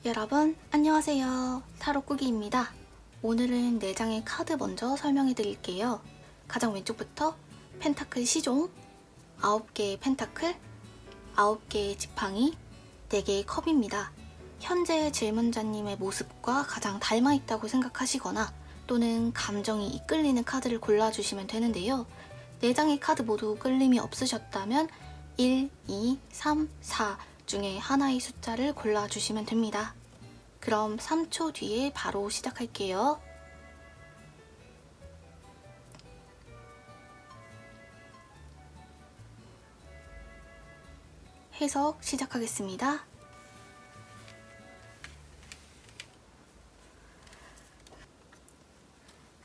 여러분 안녕하세요. 타로꾸기입니다. 오늘은 4장의 카드 먼저 설명해 드릴게요. 가장 왼쪽부터 펜타클 시종, 9개의 펜타클, 9개의 지팡이, 4개의 컵입니다. 현재 질문자님의 모습과 가장 닮아있다고 생각하시거나 또는 감정이 이끌리는 카드를 골라주시면 되는데요. 4장의 카드 모두 끌림이 없으셨다면 1, 2, 3, 4 중에 하나의 숫자를 골라주시면 됩니다. 그럼 3초 뒤에 바로 시작할게요. 해석 시작하겠습니다.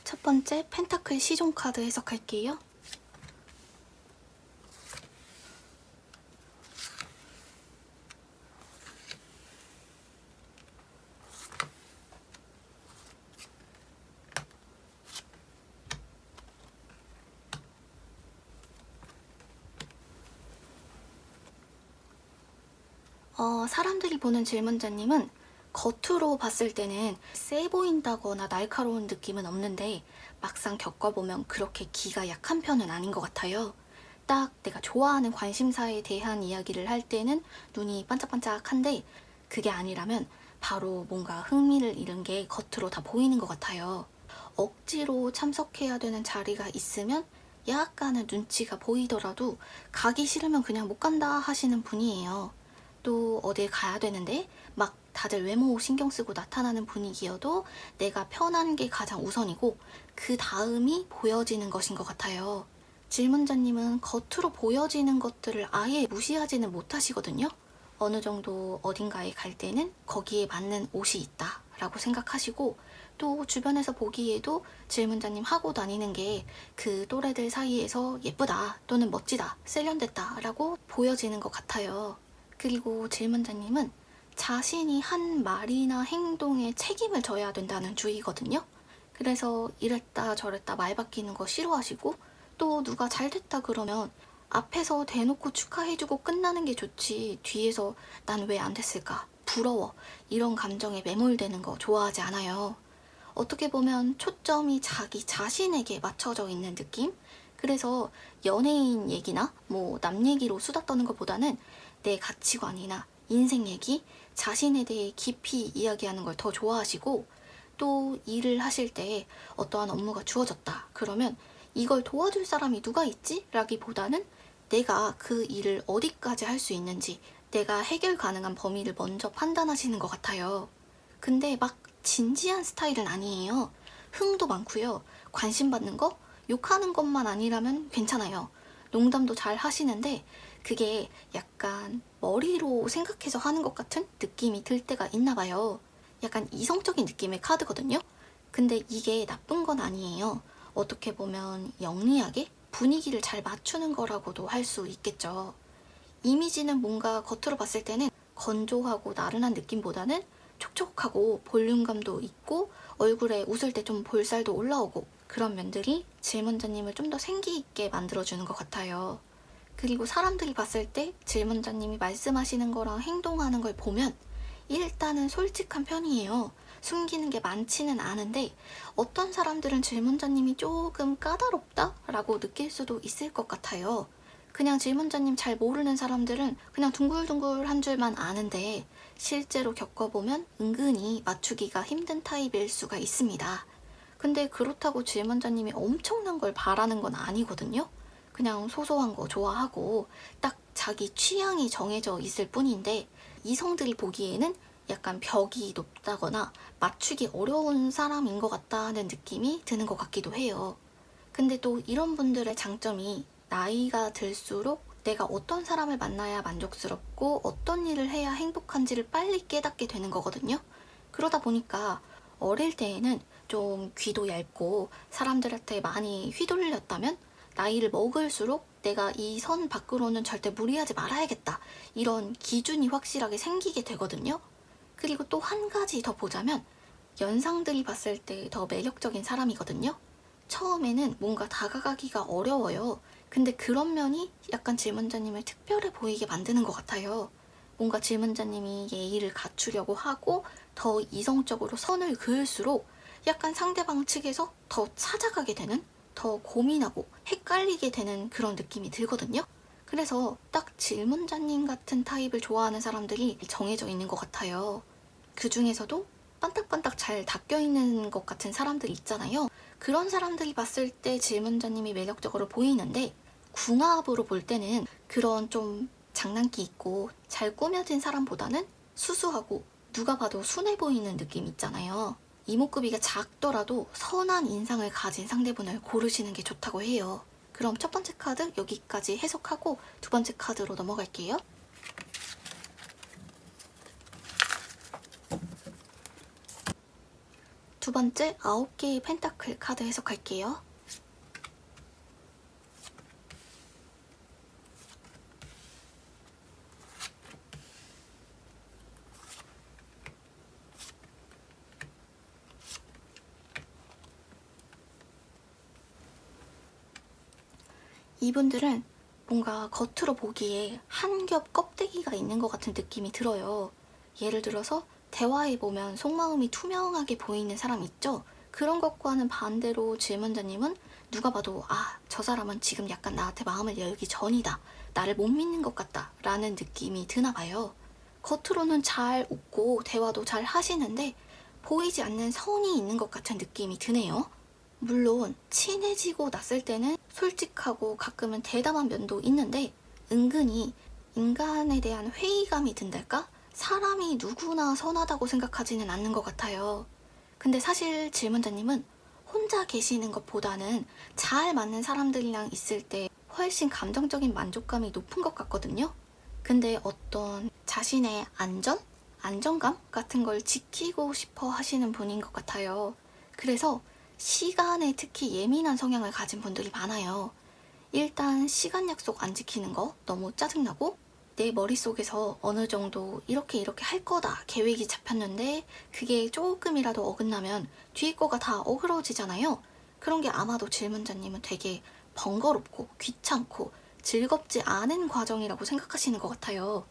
첫 번째 펜타클 시종 카드 해석할게요. 사람들이 보는 질문자님은 겉으로 봤을 때는 세 보인다거나 날카로운 느낌은 없는데 막상 겪어보면 그렇게 기가 약한 편은 아닌 것 같아요. 딱 내가 좋아하는 관심사에 대한 이야기를 할 때는 눈이 반짝반짝한데 그게 아니라면 바로 뭔가 흥미를 잃은 게 겉으로 다 보이는 것 같아요. 억지로 참석해야 되는 자리가 있으면 약간은 눈치가 보이더라도 가기 싫으면 그냥 못 간다 하시는 분이에요. 또 어딜 가야 되는데 막 다들 외모 신경 쓰고 나타나는 분위기여도 내가 편한 게 가장 우선이고 그 다음이 보여지는 것인 것 같아요. 질문자님은 겉으로 보여지는 것들을 아예 무시하지는 못하시거든요. 어느 정도 어딘가에 갈 때는 거기에 맞는 옷이 있다 라고 생각하시고 또 주변에서 보기에도 질문자님 하고 다니는 게 그 또래들 사이에서 예쁘다 또는 멋지다 세련됐다 라고 보여지는 것 같아요. 그리고 질문자님은 자신이 한 말이나 행동에 책임을 져야 된다는 주의거든요. 그래서 이랬다 저랬다 말 바뀌는 거 싫어하시고 또 누가 잘 됐다 그러면 앞에서 대놓고 축하해주고 끝나는 게 좋지 뒤에서 난 왜 안 됐을까? 부러워. 이런 감정에 매몰되는 거 좋아하지 않아요. 어떻게 보면 초점이 자기 자신에게 맞춰져 있는 느낌? 그래서 연예인 얘기나 뭐 남 얘기로 수다 떠는 것보다는 내 가치관이나 인생 얘기, 자신에 대해 깊이 이야기하는 걸 더 좋아하시고 또 일을 하실 때 어떠한 업무가 주어졌다. 그러면 이걸 도와줄 사람이 누가 있지? 라기보다는 내가 그 일을 어디까지 할 수 있는지 내가 해결 가능한 범위를 먼저 판단하시는 것 같아요. 근데 막 진지한 스타일은 아니에요. 흥도 많고요. 관심 받는 거, 욕하는 것만 아니라면 괜찮아요. 농담도 잘 하시는데 그게 약간 머리로 생각해서 하는 것 같은 느낌이 들 때가 있나 봐요. 약간 이성적인 느낌의 카드거든요. 근데 이게 나쁜 건 아니에요. 어떻게 보면 영리하게 분위기를 잘 맞추는 거라고도 할 수 있겠죠. 이미지는 뭔가 겉으로 봤을 때는 건조하고 나른한 느낌보다는 촉촉하고 볼륨감도 있고 얼굴에 웃을 때 좀 볼살도 올라오고 그런 면들이 질문자님을 좀 더 생기 있게 만들어주는 것 같아요. 그리고 사람들이 봤을 때 질문자님이 말씀하시는 거랑 행동하는 걸 보면 일단은 솔직한 편이에요. 숨기는 게 많지는 않은데 어떤 사람들은 질문자님이 조금 까다롭다? 라고 느낄 수도 있을 것 같아요. 그냥 질문자님 잘 모르는 사람들은 그냥 둥글둥글한 줄만 아는데 실제로 겪어보면 은근히 맞추기가 힘든 타입일 수가 있습니다. 근데 그렇다고 질문자님이 엄청난 걸 바라는 건 아니거든요. 그냥 소소한 거 좋아하고 딱 자기 취향이 정해져 있을 뿐인데 이성들이 보기에는 약간 벽이 높다거나 맞추기 어려운 사람인 것 같다는 느낌이 드는 것 같기도 해요. 근데 또 이런 분들의 장점이 나이가 들수록 내가 어떤 사람을 만나야 만족스럽고 어떤 일을 해야 행복한지를 빨리 깨닫게 되는 거거든요. 그러다 보니까 어릴 때에는 좀 귀도 얇고 사람들한테 많이 휘둘렸다면 나이를 먹을수록 내가 이 선 밖으로는 절대 무리하지 말아야겠다. 이런 기준이 확실하게 생기게 되거든요. 그리고 또 한 가지 더 보자면 연상들이 봤을 때 더 매력적인 사람이거든요. 처음에는 뭔가 다가가기가 어려워요. 근데 그런 면이 약간 질문자님을 특별해 보이게 만드는 것 같아요. 뭔가 질문자님이 예의를 갖추려고 하고 더 이성적으로 선을 그을수록 약간 상대방 측에서 더 찾아가게 되는, 더 고민하고 헷갈리게 되는 그런 느낌이 들거든요. 그래서 딱 질문자님 같은 타입을 좋아하는 사람들이 정해져 있는 것 같아요. 그 중에서도 반딱반딱 잘 닦여있는 것 같은 사람들 있잖아요. 그런 사람들이 봤을 때 질문자님이 매력적으로 보이는데, 궁합으로 볼 때는 그런 좀 장난기 있고 잘 꾸며진 사람보다는 수수하고 누가 봐도 순해 보이는 느낌 있잖아요. 이목구비가 작더라도 선한 인상을 가진 상대분을 고르시는 게 좋다고 해요. 그럼 첫 번째 카드 여기까지 해석하고 두 번째 카드로 넘어갈게요. 두 번째 9개의 펜타클 카드 해석할게요. 이분들은 뭔가 겉으로 보기에 한 겹 껍데기가 있는 것 같은 느낌이 들어요. 예를 들어서 대화해보면 속마음이 투명하게 보이는 사람 있죠? 그런 것과는 반대로 질문자님은 누가 봐도 저 사람은 지금 약간 나한테 마음을 열기 전이다. 나를 못 믿는 것 같다. 라는 느낌이 드나 봐요. 겉으로는 잘 웃고 대화도 잘 하시는데 보이지 않는 선이 있는 것 같은 느낌이 드네요. 물론 친해지고 났을 때는 솔직하고 가끔은 대담한 면도 있는데 은근히 인간에 대한 회의감이 든달까? 사람이 누구나 선하다고 생각하지는 않는 것 같아요. 근데 사실 질문자님은 혼자 계시는 것보다는 잘 맞는 사람들이랑 있을 때 훨씬 감정적인 만족감이 높은 것 같거든요. 근데 어떤 자신의 안정감 같은 걸 지키고 싶어 하시는 분인 것 같아요. 그래서 시간에 특히 예민한 성향을 가진 분들이 많아요. 일단 시간 약속 안 지키는 거 너무 짜증나고, 내 머릿속에서 어느 정도 이렇게 할 거다 계획이 잡혔는데 그게 조금이라도 어긋나면 뒤에 거가 다 어그러지잖아요. 그런 게 아마도 질문자님은 되게 번거롭고 귀찮고 즐겁지 않은 과정이라고 생각하시는 것 같아요.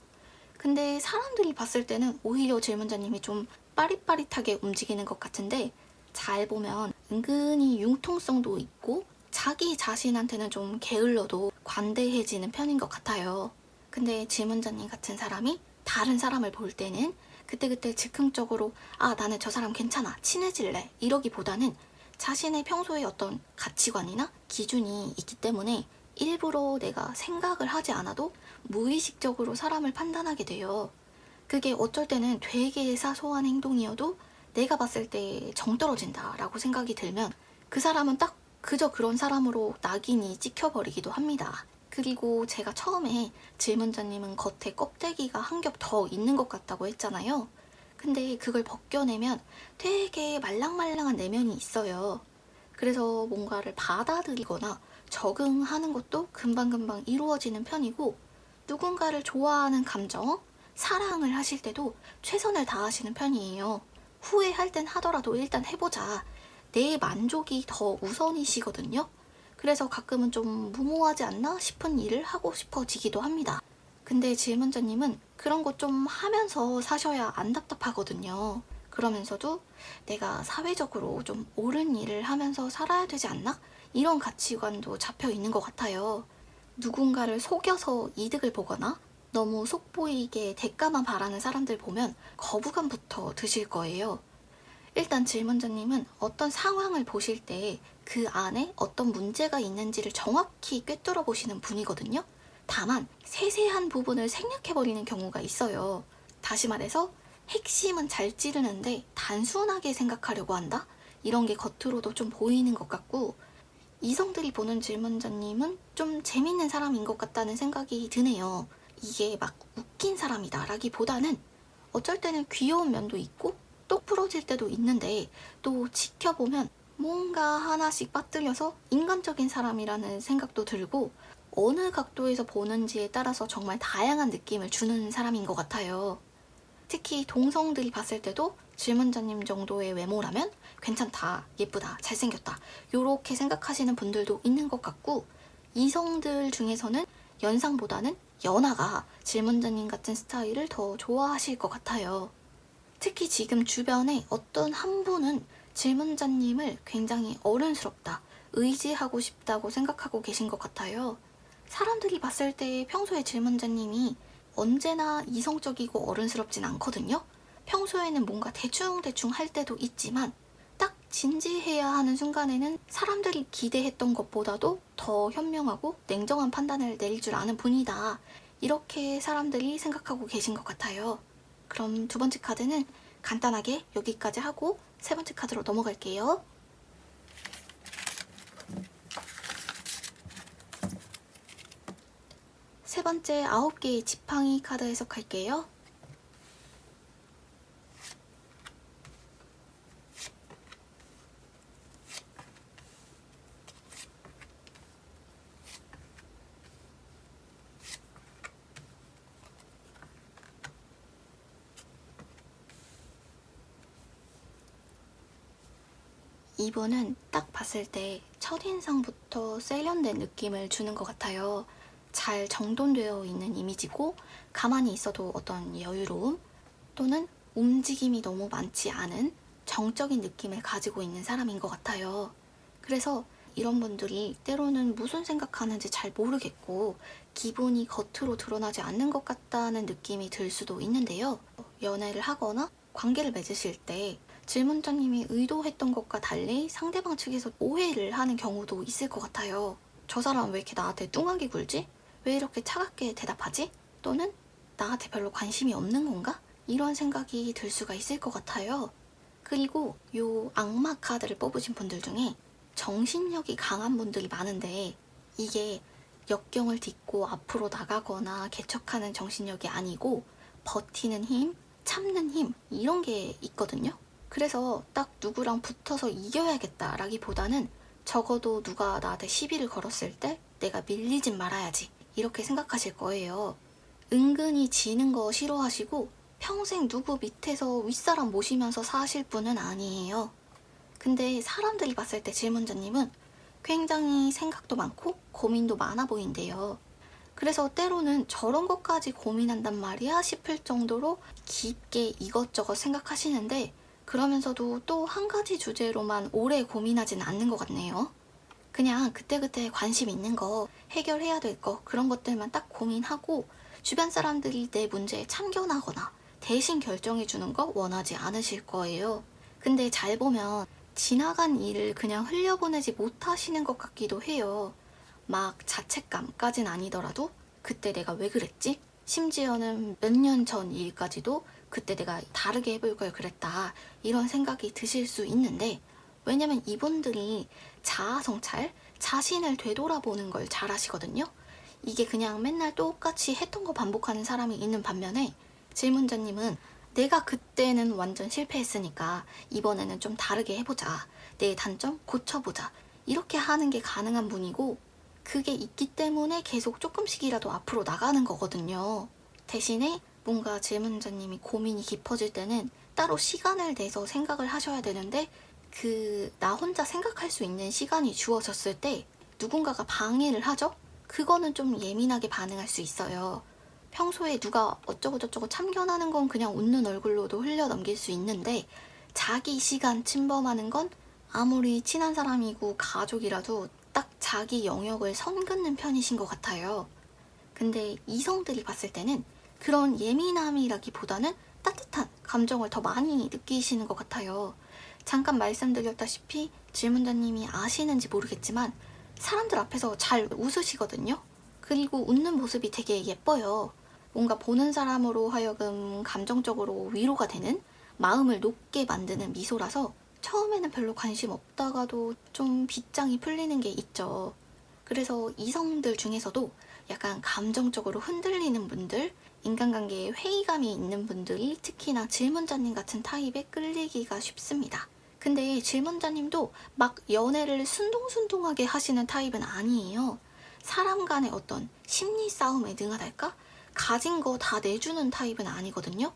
근데 사람들이 봤을 때는 오히려 질문자님이 좀 빠릿빠릿하게 움직이는 것 같은데, 잘 보면 은근히 융통성도 있고 자기 자신한테는 좀 게을러도 관대해지는 편인 것 같아요. 근데 질문자님 같은 사람이 다른 사람을 볼 때는 그때그때 즉흥적으로 나는 저 사람 괜찮아, 친해질래 이러기보다는 자신의 평소의 어떤 가치관이나 기준이 있기 때문에 일부러 내가 생각을 하지 않아도 무의식적으로 사람을 판단하게 돼요. 그게 어쩔 때는 되게 사소한 행동이어도 내가 봤을 때 정 떨어진다 라고 생각이 들면 그 사람은 딱 그저 그런 사람으로 낙인이 찍혀버리기도 합니다. 그리고 제가 처음에 질문자님은 겉에 껍데기가 한 겹 더 있는 것 같다고 했잖아요. 근데 그걸 벗겨내면 되게 말랑말랑한 내면이 있어요. 그래서 뭔가를 받아들이거나 적응하는 것도 금방금방 이루어지는 편이고, 누군가를 좋아하는 감정, 사랑을 하실 때도 최선을 다하시는 편이에요. 후회할 땐 하더라도 일단 해보자. 내 만족이 더 우선이시거든요. 그래서 가끔은 좀 무모하지 않나 싶은 일을 하고 싶어지기도 합니다. 근데 질문자님은 그런 거 좀 하면서 사셔야 안 답답하거든요. 그러면서도 내가 사회적으로 좀 옳은 일을 하면서 살아야 되지 않나? 이런 가치관도 잡혀 있는 것 같아요. 누군가를 속여서 이득을 보거나 너무 속보이게 대가만 바라는 사람들 보면 거부감부터 드실 거예요. 일단 질문자님은 어떤 상황을 보실 때 그 안에 어떤 문제가 있는지를 정확히 꿰뚫어 보시는 분이거든요. 다만 세세한 부분을 생략해버리는 경우가 있어요. 다시 말해서 핵심은 잘 찌르는데 단순하게 생각하려고 한다? 이런 게 겉으로도 좀 보이는 것 같고, 이성들이 보는 질문자님은 좀 재밌는 사람인 것 같다는 생각이 드네요. 이게 막 웃긴 사람이다 라기보다는 어쩔 때는 귀여운 면도 있고 똑 부러질 때도 있는데, 또 지켜보면 뭔가 하나씩 빠뜨려서 인간적인 사람이라는 생각도 들고, 어느 각도에서 보는지에 따라서 정말 다양한 느낌을 주는 사람인 것 같아요. 특히 동성들이 봤을 때도 질문자님 정도의 외모라면 괜찮다, 예쁘다, 잘생겼다 이렇게 생각하시는 분들도 있는 것 같고, 이성들 중에서는 연상보다는 연하가 질문자님 같은 스타일을 더 좋아하실 것 같아요. 특히 지금 주변에 어떤 한 분은 질문자님을 굉장히 어른스럽다, 의지하고 싶다고 생각하고 계신 것 같아요. 사람들이 봤을 때 평소에 질문자님이 언제나 이성적이고 어른스럽진 않거든요. 평소에는 뭔가 대충대충 할 때도 있지만 딱 진지해야 하는 순간에는 사람들이 기대했던 것보다도 더 현명하고 냉정한 판단을 내릴 줄 아는 분이다. 이렇게 사람들이 생각하고 계신 것 같아요. 그럼 두 번째 카드는 간단하게 여기까지 하고 세 번째 카드로 넘어갈게요. 세 번째 9개의 지팡이 카드 해석할게요. 이분은 딱 봤을 때 첫인상부터 세련된 느낌을 주는 것 같아요. 잘 정돈되어 있는 이미지고 가만히 있어도 어떤 여유로움 또는 움직임이 너무 많지 않은 정적인 느낌을 가지고 있는 사람인 것 같아요. 그래서 이런 분들이 때로는 무슨 생각하는지 잘 모르겠고 기분이 겉으로 드러나지 않는 것 같다는 느낌이 들 수도 있는데요. 연애를 하거나 관계를 맺으실 때 질문자님이 의도했던 것과 달리 상대방 측에서 오해를 하는 경우도 있을 것 같아요. 저 사람 왜 이렇게 나한테 뚱하게 굴지? 왜 이렇게 차갑게 대답하지? 또는 나한테 별로 관심이 없는 건가? 이런 생각이 들 수가 있을 것 같아요. 그리고 요 악마 카드를 뽑으신 분들 중에 정신력이 강한 분들이 많은데 이게 역경을 딛고 앞으로 나가거나 개척하는 정신력이 아니고 버티는 힘, 참는 힘 이런 게 있거든요. 그래서 딱 누구랑 붙어서 이겨야겠다라기보다는 적어도 누가 나한테 시비를 걸었을 때 내가 밀리진 말아야지 이렇게 생각하실 거예요. 은근히 지는 거 싫어하시고 평생 누구 밑에서 윗사람 모시면서 사실 분은 아니에요. 근데 사람들이 봤을 때 질문자님은 굉장히 생각도 많고 고민도 많아 보인대요. 그래서 때로는 저런 것까지 고민한단 말이야 싶을 정도로 깊게 이것저것 생각하시는데 그러면서도 또 한 가지 주제로만 오래 고민하진 않는 것 같네요. 그냥 그때그때 관심 있는 거, 해결해야 될 거, 그런 것들만 딱 고민하고 주변 사람들이 내 문제에 참견하거나 대신 결정해주는 거 원하지 않으실 거예요. 근데 잘 보면 지나간 일을 그냥 흘려보내지 못하시는 것 같기도 해요. 막 자책감까진 아니더라도 그때 내가 왜 그랬지? 심지어는 몇 년 전 일까지도 그때 내가 다르게 해볼 걸 그랬다. 이런 생각이 드실 수 있는데 왜냐면 이분들이 자아 성찰, 자신을 되돌아보는 걸 잘 하시거든요. 이게 그냥 맨날 똑같이 했던 거 반복하는 사람이 있는 반면에 질문자님은 내가 그때는 완전 실패했으니까 이번에는 좀 다르게 해보자. 내 단점 고쳐보자. 이렇게 하는 게 가능한 분이고 그게 있기 때문에 계속 조금씩이라도 앞으로 나가는 거거든요. 대신에 뭔가 질문자님이 고민이 깊어질 때는 따로 시간을 내서 생각을 하셔야 되는데 나 혼자 생각할 수 있는 시간이 주어졌을 때 누군가가 방해를 하죠? 그거는 좀 예민하게 반응할 수 있어요. 평소에 누가 어쩌고저쩌고 참견하는 건 그냥 웃는 얼굴로도 흘려 넘길 수 있는데 자기 시간 침범하는 건 아무리 친한 사람이고 가족이라도 딱 자기 영역을 선 긋는 편이신 것 같아요. 근데 이성들이 봤을 때는 그런 예민함이라기보다는 따뜻한 감정을 더 많이 느끼시는 것 같아요. 잠깐 말씀드렸다시피 질문자님이 아시는지 모르겠지만 사람들 앞에서 잘 웃으시거든요. 그리고 웃는 모습이 되게 예뻐요. 뭔가 보는 사람으로 하여금 감정적으로 위로가 되는 마음을 높게 만드는 미소라서 처음에는 별로 관심 없다가도 좀 빗장이 풀리는 게 있죠. 그래서 이성들 중에서도 약간 감정적으로 흔들리는 분들, 인간관계에 회의감이 있는 분들이 특히나 질문자님 같은 타입에 끌리기가 쉽습니다. 근데 질문자님도 막 연애를 순둥순둥하게 하시는 타입은 아니에요. 사람 간의 어떤 심리 싸움에 능하달까? 가진 거 다 내주는 타입은 아니거든요.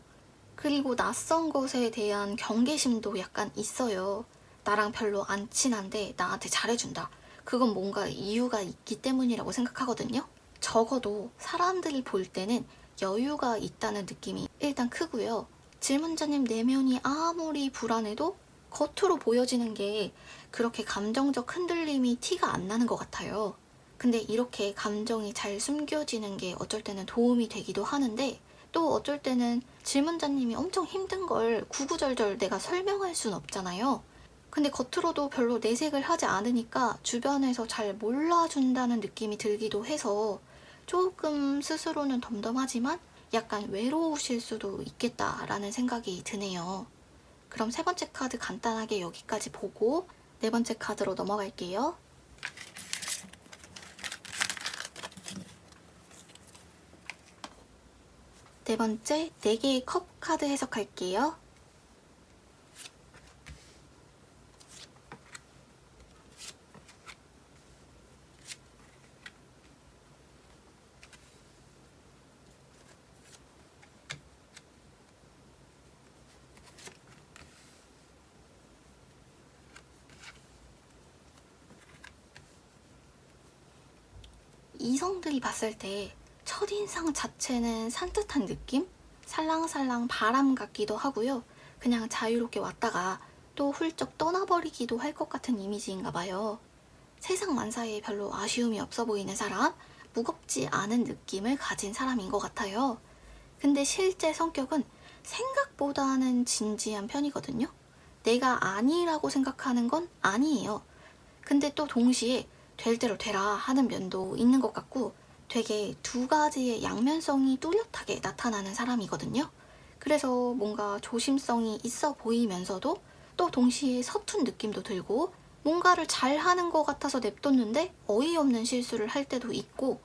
그리고 낯선 것에 대한 경계심도 약간 있어요. 나랑 별로 안 친한데 나한테 잘해준다. 그건 뭔가 이유가 있기 때문이라고 생각하거든요. 적어도 사람들이 볼 때는 여유가 있다는 느낌이 일단 크고요. 질문자님 내면이 아무리 불안해도 겉으로 보여지는 게 그렇게 감정적 흔들림이 티가 안 나는 것 같아요. 근데 이렇게 감정이 잘 숨겨지는 게 어쩔 때는 도움이 되기도 하는데, 또 어쩔 때는 질문자님이 엄청 힘든 걸 구구절절 내가 설명할 순 없잖아요. 근데 겉으로도 별로 내색을 하지 않으니까 주변에서 잘 몰라준다는 느낌이 들기도 해서 조금 스스로는 덤덤하지만 약간 외로우실 수도 있겠다라는 생각이 드네요. 그럼 세 번째 카드 간단하게 여기까지 보고 네 번째 카드로 넘어갈게요. 네 번째 4개의 컵 카드 해석할게요. 이성들이 봤을 때 첫인상 자체는 산뜻한 느낌? 살랑살랑 바람 같기도 하고요. 그냥 자유롭게 왔다가 또 훌쩍 떠나버리기도 할 것 같은 이미지인가 봐요. 세상 만사에 별로 아쉬움이 없어 보이는 사람, 무겁지 않은 느낌을 가진 사람인 것 같아요. 근데 실제 성격은 생각보다는 진지한 편이거든요. 내가 아니라고 생각하는 건 아니에요. 근데 또 동시에 될 대로 되라 하는 면도 있는 것 같고, 되게 두 가지의 양면성이 뚜렷하게 나타나는 사람이거든요. 그래서 뭔가 조심성이 있어 보이면서도 또 동시에 서툰 느낌도 들고, 뭔가를 잘하는 것 같아서 냅뒀는데 어이없는 실수를 할 때도 있고,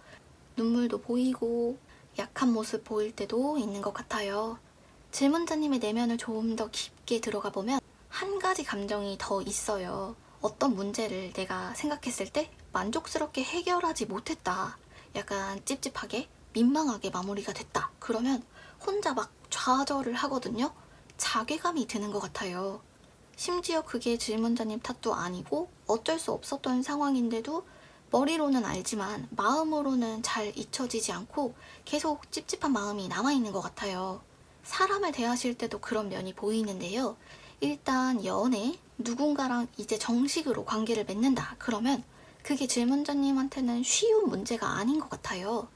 눈물도 보이고 약한 모습 보일 때도 있는 것 같아요. 질문자님의 내면을 조금 더 깊게 들어가 보면 한 가지 감정이 더 있어요. 어떤 문제를 내가 생각했을 때 만족스럽게 해결하지 못했다. 약간 찝찝하게, 민망하게 마무리가 됐다. 그러면 혼자 막 좌절을 하거든요. 자괴감이 드는 것 같아요. 심지어 그게 질문자님 탓도 아니고 어쩔 수 없었던 상황인데도 머리로는 알지만 마음으로는 잘 잊혀지지 않고 계속 찝찝한 마음이 남아있는 것 같아요. 사람을 대하실 때도 그런 면이 보이는데요. 일단 연애, 누군가랑 이제 정식으로 관계를 맺는다. 그러면 그게 질문자님한테는 쉬운 문제가 아닌 것 같아요.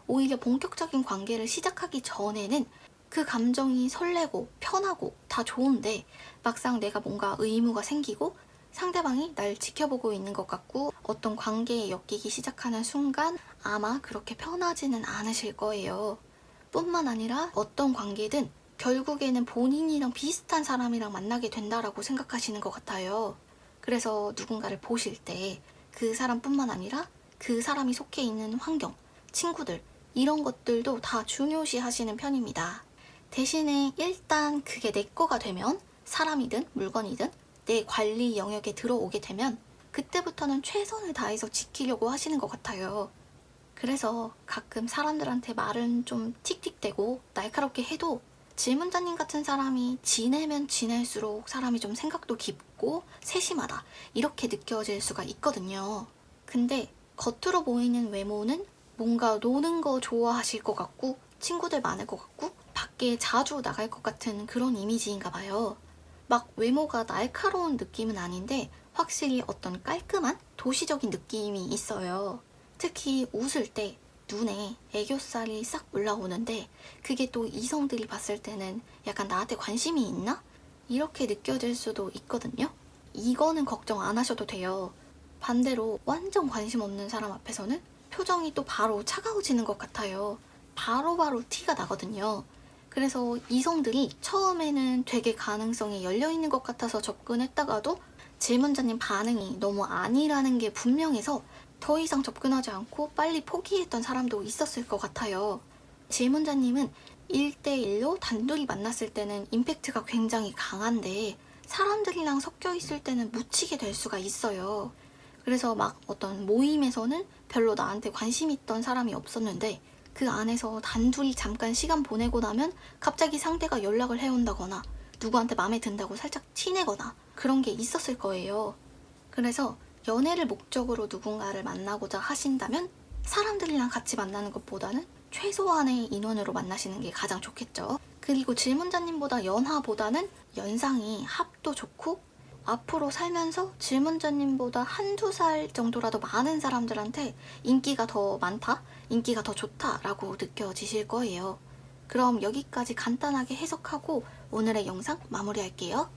오히려 본격적인 관계를 시작하기 전에는 그 감정이 설레고 편하고 다 좋은데, 막상 내가 뭔가 의무가 생기고 상대방이 날 지켜보고 있는 것 같고 어떤 관계에 엮이기 시작하는 순간 아마 그렇게 편하지는 않으실 거예요. 뿐만 아니라 어떤 관계든 결국에는 본인이랑 비슷한 사람이랑 만나게 된다라고 생각하시는 것 같아요. 그래서 누군가를 보실 때 그 사람뿐만 아니라 그 사람이 속해 있는 환경, 친구들, 이런 것들도 다 중요시 하시는 편입니다. 대신에 일단 그게 내 거가 되면, 사람이든 물건이든 내 관리 영역에 들어오게 되면 그때부터는 최선을 다해서 지키려고 하시는 것 같아요. 그래서 가끔 사람들한테 말은 좀 틱틱대고 날카롭게 해도 질문자님 같은 사람이 지내면 지낼수록 사람이 좀 생각도 깊고 세심하다, 이렇게 느껴질 수가 있거든요. 근데 겉으로 보이는 외모는 뭔가 노는 거 좋아하실 것 같고 친구들 많을 것 같고 밖에 자주 나갈 것 같은 그런 이미지인가 봐요. 막 외모가 날카로운 느낌은 아닌데 확실히 어떤 깔끔한 도시적인 느낌이 있어요. 특히 웃을 때 눈에 애교살이 싹 올라오는데 그게 또 이성들이 봤을 때는 약간 나한테 관심이 있나? 이렇게 느껴질 수도 있거든요. 이거는 걱정 안 하셔도 돼요. 반대로 완전 관심 없는 사람 앞에서는 표정이 또 바로 차가워지는 것 같아요. 바로바로 티가 나거든요. 그래서 이성들이 처음에는 되게 가능성이 열려있는 것 같아서 접근했다가도 질문자님 반응이 너무 아니라는 게 분명해서 더 이상 접근하지 않고 빨리 포기했던 사람도 있었을 것 같아요. 질문자님은 1대1로 단둘이 만났을 때는 임팩트가 굉장히 강한데 사람들이랑 섞여 있을 때는 묻히게 될 수가 있어요. 그래서 막 어떤 모임에서는 별로 나한테 관심 있던 사람이 없었는데 그 안에서 단둘이 잠깐 시간 보내고 나면 갑자기 상대가 연락을 해온다거나 누구한테 마음에 든다고 살짝 티내거나 그런 게 있었을 거예요. 그래서 연애를 목적으로 누군가를 만나고자 하신다면 사람들이랑 같이 만나는 것보다는 최소한의 인원으로 만나시는 게 가장 좋겠죠. 그리고 질문자님보다 연하보다는 연상이 합도 좋고 앞으로 살면서 질문자님보다 한두 살 정도라도 많은 사람들한테 인기가 더 많다, 인기가 더 좋다라고 느껴지실 거예요. 그럼 여기까지 간단하게 해석하고 오늘의 영상 마무리할게요.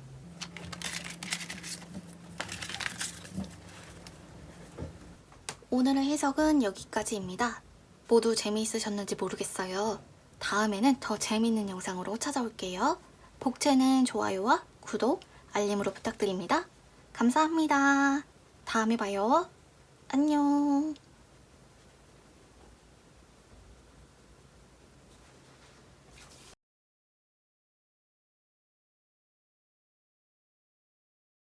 오늘의 해석은 여기까지입니다. 모두 재미있으셨는지 모르겠어요. 다음에는 더 재미있는 영상으로 찾아올게요. 복채는 좋아요와 구독, 알림으로 부탁드립니다. 감사합니다. 다음에 봐요. 안녕.